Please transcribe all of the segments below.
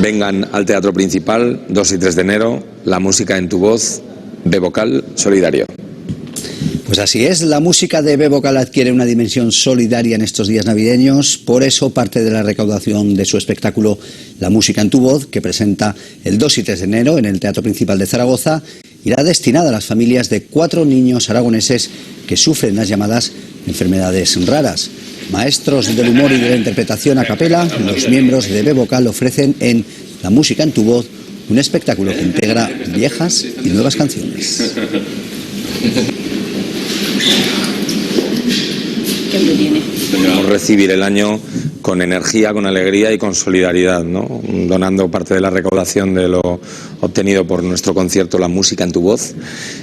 Vengan al Teatro Principal, 2 y 3 de enero, La música en tu voz, B-Vocal Solidario. Pues así es, la música de B-Vocal adquiere una dimensión solidaria en estos días navideños, por eso parte de la recaudación de su espectáculo La música en tu voz, que presenta el 2 y 3 de enero en el Teatro Principal de Zaragoza, irá destinada a las familias de 4 niños aragoneses que sufren las llamadas enfermedades raras. Maestros del humor y de la interpretación a capela, los miembros de B-Vocal ofrecen en La música en tu voz un espectáculo que integra viejas y nuevas canciones. Queremos recibir el año con energía, con alegría y con solidaridad, ¿no? Donando parte de la recaudación de lo obtenido por nuestro concierto La música en tu voz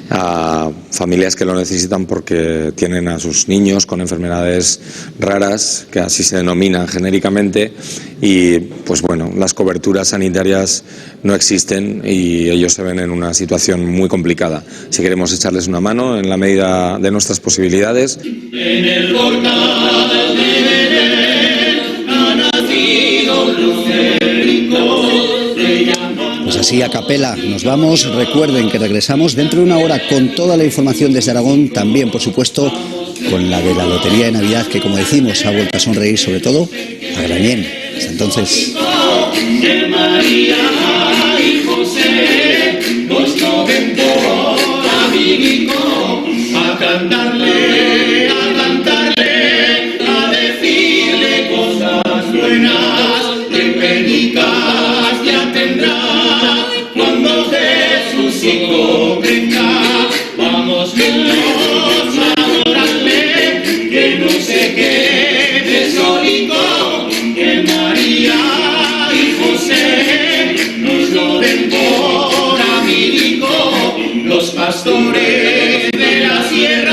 a familias que lo necesitan porque tienen a sus niños con enfermedades raras, que así se denominan genéricamente, y pues bueno, las coberturas sanitarias no existen y ellos se ven en una situación muy complicada. Si queremos echarles una mano en la medida de nuestras posibilidades. En el portal de Belén ha nacido un lucerito. Pues así a capela nos vamos. Recuerden que regresamos dentro de una hora con toda la información desde Aragón, también por supuesto con la de la Lotería de Navidad, que como decimos ha vuelto a sonreír sobre todo a Grañén. Hasta entonces. De María y José, nos joven por amigo, a cantarle, a decirle cosas buenas, que penicas ya tendrá, cuando Jesús hijo venga, vamos todos a adorarle, que no se quede solito, que María y José nos lo den por amigo, los pastores de la sierra.